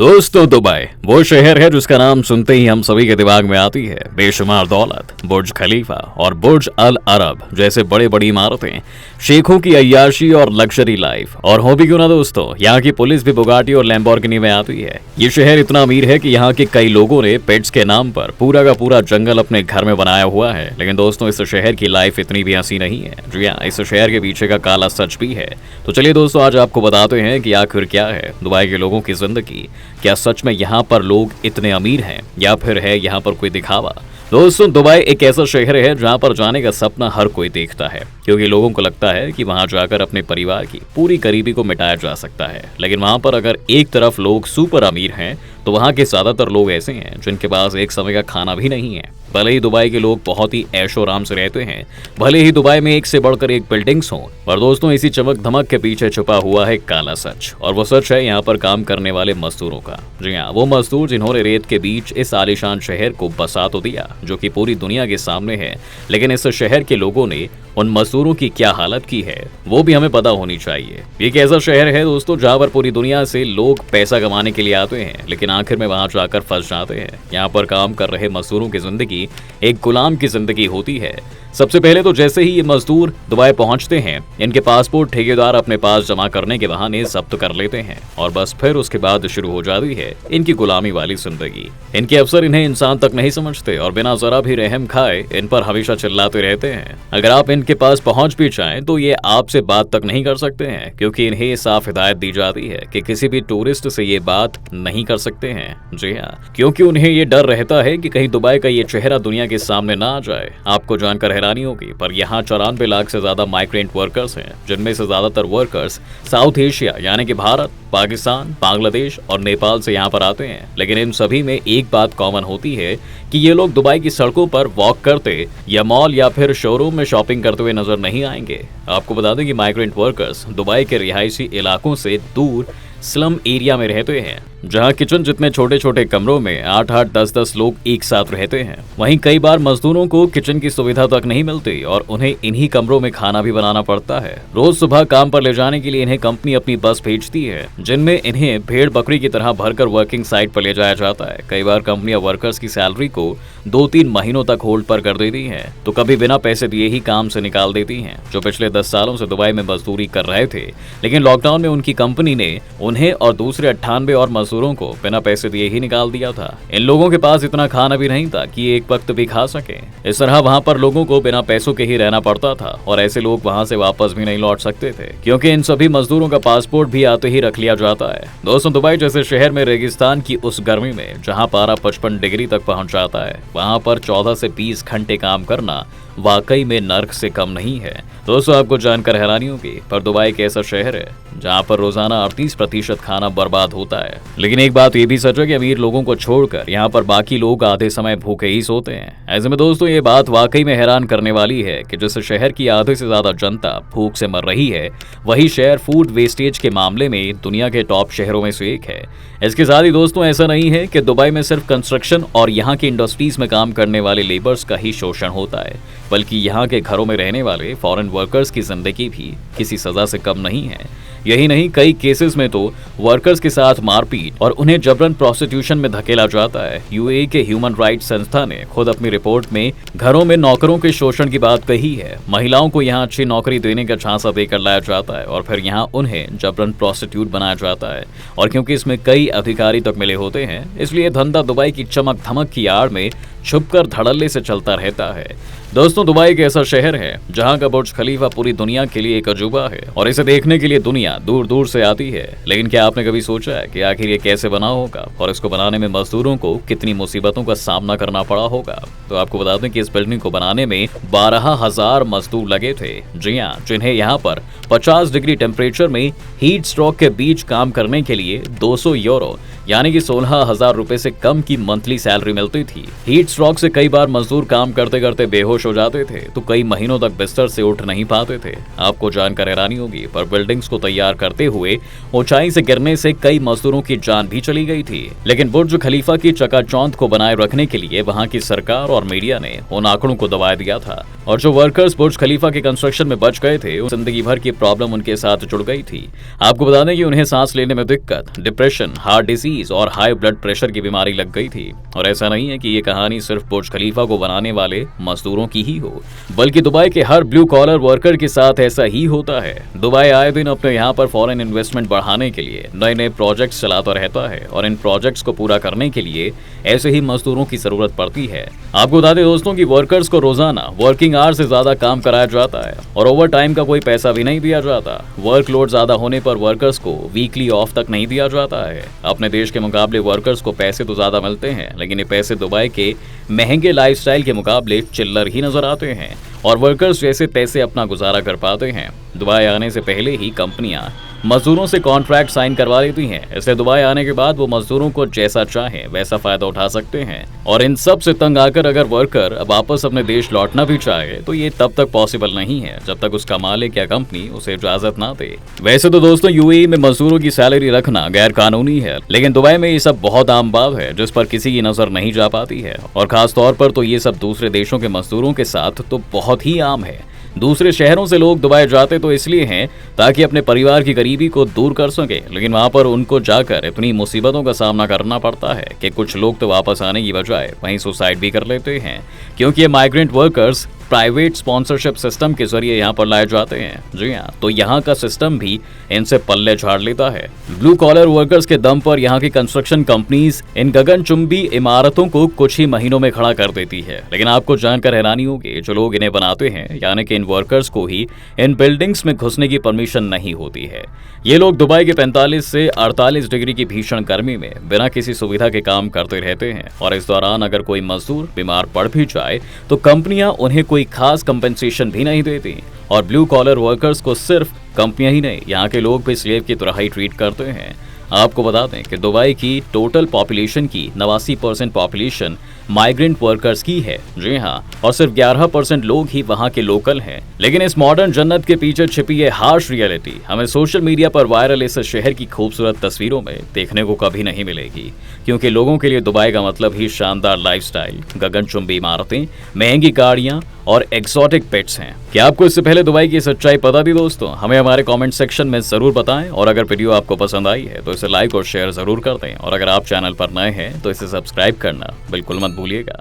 दोस्तों, दुबई वो शहर है जिसका नाम सुनते ही हम सभी के दिमाग में आती है बेशुमार दौलत, बुर्ज खलीफा और बुर्ज अल अरब जैसे बड़ी बड़ी इमारतें, शेखों की अय्याशी और लग्जरी लाइफ। और हो भी क्यों ना दोस्तों, यहाँ की पुलिस भी बुगाटी और लैम्बोर्गिनी में आती है। ये शहर इतना अमीर है कि यहाँ के कई लोगों ने पेट्स के नाम पर पूरा का पूरा जंगल अपने घर में बनाया हुआ है। लेकिन दोस्तों, इस शहर की लाइफ इतनी भी हंसी नहीं है। जी हाँ, इस शहर के पीछे का काला सच भी है। तो चलिए दोस्तों, आज आपको बताते हैं कि आखिर क्या है दुबई के लोगों की जिंदगी। क्या सच में यहाँ पर लोग इतने अमीर हैं या फिर है यहाँ पर कोई दिखावा। दोस्तों, दुबई एक ऐसा शहर है जहाँ पर जाने का सपना हर कोई देखता है, क्योंकि लोगों को लगता है कि वहाँ जाकर अपने परिवार की पूरी गरीबी को मिटाया जा सकता है। लेकिन वहाँ पर अगर एक तरफ लोग सुपर अमीर हैं, तो वहाँ के ज्यादातर लोग ऐसे हैं जिनके पास एक समय का खाना भी नहीं है। भले ही दुबई के लोग बहुत ही ऐशो आराम से रहते हैं, भले ही दुबई में एक से बढ़कर एक बिल्डिंग्स हों, पर दोस्तों इसी चमक धमक के पीछे छुपा हुआ है काला सच। और वो सच है यहाँ पर काम करने वाले मजदूरों का। जी हाँ, वो मजदूर जिन्होंने रेत के बीच इस आलीशान शहर को बसा तो दिया, जो कि पूरी दुनिया के सामने है। लेकिन इस शहर के लोगों ने उन मजदूरों की क्या हालत की है, वो भी हमें पता होनी चाहिए। ये एक ऐसा शहर है दोस्तों जहाँ पर पूरी दुनिया से लोग पैसा कमाने के लिए आते हैं, लेकिन आखिर में वहां जाकर फंस जाते हैं। यहाँ पर काम कर रहे मजदूरों की जिंदगी एक गुलाम की जिंदगी होती है। सबसे पहले तो जैसे ही ये मजदूर दुबई पहुंचते हैं, इनके पासपोर्ट ठेकेदार अपने पास जमा करने के बहाने जब्त कर लेते हैं, और बस फिर उसके बाद शुरू हो जाती है इनकी गुलामी वाली जिंदगी। इनके अफसर इन्हें इंसान तक नहीं समझते और बिना जरा भी रहम खाए इन पर हमेशा चिल्लाते रहते हैं। अगर आप इनके पास पहुंच भी जाएं तो ये आपसे बात तक नहीं कर सकते हैं, क्योंकि इन्हें साफ हिदायत दी जाती है कि किसी भी टूरिस्ट से ये बात नहीं कर सकते हैं। जी हाँ, क्योंकि उन्हें ये डर रहता है कि कहीं दुबई का ये चेहरा दुनिया के सामने ना आ जाए। आपको जानकर होगी, पर यहाँ 94 लाख से ज्यादा माइग्रेंट वर्कर्स हैं, जिनमें से ज्यादातर वर्कर्स साउथ एशिया यानी कि भारत, पाकिस्तान, बांग्लादेश और नेपाल से यहाँ पर आते हैं। लेकिन इन सभी में एक बात कॉमन होती है कि ये लोग दुबई की सड़कों पर वॉक करते या मॉल या फिर शोरूम में शॉपिंग करते हुए नजर नहीं आएंगे। आपको बता दें कि माइग्रेंट वर्कर्स दुबई के रिहायशी इलाकों से दूर स्लम एरिया में रहते हैं, जहां किचन जितने छोटे छोटे कमरों में 8-8, 10-10 लोग एक साथ रहते हैं। वहीं कई बार मजदूरों को किचन की सुविधा तक नहीं मिलती और उन्हें इन्हीं कमरों में खाना भी बनाना पड़ता है। रोज सुबह काम पर ले जाने के लिए इन्हें कंपनी अपनी बस भेजती है, जिनमें इन्हें भेड़ बकरी की तरह भरकर वर्किंग साइट पर ले जाया जाता है। कई बार कंपनियां वर्कर्स की सैलरी को 2-3 महीनों तक होल्ड पर कर देती है, तो कभी बिना पैसे दिए ही काम से निकाल देती है। जो पिछले 10 सालों से दुबई में मजदूरी कर रहे थे, लेकिन लॉकडाउन में उनकी कंपनी ने उन्हें और दूसरे 98 और मजदूरों को बिना पैसे दिए ही निकाल दिया था। इन लोगों के पास इतना खाना भी नहीं था कि एक वक्त भी खा सके। इस तरह वहां पर लोगों को बिना पैसों के ही रहना पड़ता था, और ऐसे लोग वहां से वापस भी नहीं लौट सकते थे, क्योंकि इन सभी मजदूरों का पासपोर्ट भी आते ही रख लिया जाता है। दोस्तों, दुबई जैसे शहर में रेगिस्तान की उस गर्मी में जहाँ पारा 55 डिग्री तक पहुंच जाता है, वहां पर 14 से 20 घंटे काम करना वाकई में नर्क से कम नहीं है। दोस्तों, आपको जानकर हैरानी होगी, पर दुबई एक ऐसा शहर है जहां पर रोजाना 38% खाना बर्बाद होता है। लेकिन एक बात ये भी सच है कि अमीर लोगों को छोड़कर यहाँ पर बाकी लोग आधे समय भूखे ही सोते हैं। ऐसे में दोस्तों, ये बात वाकई में हैरान करने वाली है कि जिस शहर की आधे से ज्यादा जनता भूख से मर रही है, वही शहर फूड वेस्टेज के मामले में दुनिया के टॉप शहरों में से एक है। इसके साथ ही दोस्तों, ऐसा नहीं है कि दुबई में सिर्फ कंस्ट्रक्शन और यहाँ की इंडस्ट्रीज में काम करने वाले लेबर्स का ही शोषण होता है, बल्कि यहाँ के घरों में रहने वाले फॉरेन वर्कर्स की जिंदगी भी किसी सजा से कम नहीं है। यही नहीं, कई केसेस में तो वर्कर्स के साथ मारपीट और उन्हें जबरन प्रोस्टिट्यूशन में धकेला जाता है। यूएई के ह्यूमन राइट्स संस्था ने खुद अपनी रिपोर्ट में घरों में नौकरों के शोषण की बात कही है। महिलाओं को यहाँ अच्छी नौकरी देने का झांसा देकर लाया जाता है और फिर यहाँ उन्हें जबरन प्रोस्टिट्यूट बनाया जाता है। और क्योंकि इसमें कई अधिकारी तक मिले होते हैं, इसलिए धंधा दुबई की चमक धमक की आड़ में छुपकर धड़ल्ले से चलता रहता है। दोस्तों, दुबई एक ऐसा शहर है जहां का बुर्ज खलीफा पूरी दुनिया के लिए एक अजूबा है, और इसे देखने के लिए दुनिया दूर दूर से आती है। लेकिन क्या आपने कभी सोचा है कि आखिर ये कैसे बना होगा और इसको बनाने में मजदूरों को कितनी मुसीबतों का सामना करना पड़ा होगा? तो आपको बता दें कि इस बिल्डिंग को बनाने में 12,000 मजदूर लगे थे। जी हाँ, जिन्हें यहाँ पर 50 डिग्री टेम्परेचर में हीट स्ट्रोक के बीच काम करने के लिए 200 यूरो यानी कि 16,000 रुपए से कम की मंथली सैलरी मिलती थी। हीट स्ट्रोक से कई बार मजदूर काम करते करते बेहोश हो जाते थे, तो कई महीनों तक बिस्तर से उठ नहीं पाते थे। आपको जानकर हैरानी होगी, पर बिल्डिंग्स को तैयार करते हुए ऊंचाई से गिरने से कई मजदूरों की जान भी चली गई थी। लेकिन बुर्ज खलीफा की चकाचौंध को बनाए रखने के लिए वहां की सरकार और मीडिया ने उन आंकड़ों को दबा दिया था, और जो वर्कर्स बुर्ज खलीफा के कंस्ट्रक्शन में बच गए थे, जिंदगी भर की प्रॉब्लम उनके साथ जुड़ गई थी। आपको बता दें कि उन्हें सांस लेने में दिक्कत, डिप्रेशन, हार्ट डिजीज डायबिटीज और हाई ब्लड प्रेशर की बीमारी लग गई थी। और ऐसा नहीं है कि ये कहानी सिर्फ बुर्ज खलीफा को बनाने वाले मजदूरों की ही हो, बल्कि दुबई के हर ब्लू कॉलर वर्कर के साथ ऐसा ही होता है। दुबई आए दिन अपने यहाँ पर फॉरेन इन्वेस्टमेंट बढ़ाने के लिए नए नए प्रोजेक्ट्स चलाता रहता है और इन प्रोजेक्ट्स को पूरा करने के लिए ऐसे ही मजदूरों की जरूरत पड़ती है। आपको बता दें दोस्तों कि वर्कर्स को रोजाना वर्किंग आवर से ज्यादा काम कराया जाता है और ओवर टाइम का कोई पैसा भी नहीं दिया जाता। वर्कलोड ज्यादा होने पर वर्कर्स को वीकली ऑफ तक नहीं दिया जाता है। अपने देश के मुकाबले वर्कर्स को पैसे तो ज्यादा मिलते हैं, लेकिन ये पैसे दुबई के महंगे लाइफस्टाइल के मुकाबले चिल्लर ही नजर आते हैं और वर्कर्स जैसे तैसे अपना गुजारा कर पाते हैं। दुबई आने से पहले ही कंपनियां मजदूरों से कॉन्ट्रैक्ट साइन करवा लेती हैं, इसलिए दुबई आने के बाद वो मजदूरों को जैसा चाहे वैसा फायदा उठा सकते हैं। और इन सब से तंग आकर अगर वर्कर वापस अपने देश लौटना भी चाहे तो ये तब तक पॉसिबल नहीं है जब तक उसका मालिक या कंपनी उसे इजाजत ना दे। वैसे तो दोस्तों यूएई में मजदूरों की सैलरी रखना गैर कानूनी है, लेकिन दुबई में ये सब बहुत आम बात है जिस पर किसी की नजर नहीं जा पाती है। और खास तौर पर तो ये सब दूसरे देशों के मजदूरों के साथ तो बहुत ही आम है। दूसरे शहरों से लोग दुबई जाते तो इसलिए हैं ताकि अपने परिवार की गरीबी को दूर कर सके, लेकिन वहां पर उनको जाकर इतनी मुसीबतों का सामना करना पड़ता है कि कुछ लोग तो वापस आने की बजाय वहीं सुसाइड भी कर लेते हैं, क्योंकि ये migrant workers private sponsorship system के जरिए यहाँ पर लाए जाते हैं। जी हाँ, तो यहाँ का सिस्टम भी इनसे पल्ले झाड़ लेता है। ब्लू कॉलर वर्कर्स के दम पर यहाँ की कंस्ट्रक्शन कंपनीज इन गगनचुंबी इमारतों को कुछ ही महीनों में खड़ा कर देती है। लेकिन आपको जानकर हैरानी होगी, जो लोग इन्हें बनाते हैं यानी कि इन वर्कर्स को ही इन बिल्डिंग्स में घुसने की परमिशन नहीं होती है। ये लोग दुबई के 45 से 48 डिग्री की भीषण गर्मी में बिना किसी सुविधा के काम करते रहते हैं और इस दौरान अगर कोई मजदूर बीमार पड़ भी जाए तो कंपनियां उन्हें कोई खास कंपेंसेशन भी नहीं देती। और ब्लू कॉलर वर्कर्स को सिर्फ कंपनियां ही नहीं, यहाँ के लोग भी स्लेव की तरह ही ट्रीट करते हैं। आपको बता दें कि दुबई की टोटल पॉपुलेशन की 89% पॉपुलेशन माइग्रेंट वर्कर्स की है। जी हाँ, और सिर्फ 11% लोग ही वहाँ के लोकल हैं। लेकिन इस मॉडर्न जन्नत के पीछे छिपी है हार्श रियलिटी हमें सोशल मीडिया पर वायरल इस शहर की खूबसूरत तस्वीरों में देखने को कभी नहीं मिलेगी, क्योंकि लोगों के लिए दुबई का मतलब ही शानदार लाइफस्टाइल, गगनचुंबी इमारतें, महंगी गाड़ियां और एक्सोटिक पेट्स हैं। क्या आपको इससे पहले दुबई की सच्चाई पता थी दोस्तों? हमें हमारे कमेंट सेक्शन में जरूर बताएं और अगर वीडियो आपको पसंद आई है तो इसे लाइक और शेयर जरूर कर दें और अगर आप चैनल पर नए हैं तो इसे सब्सक्राइब करना बिल्कुल मत भूलिएगा।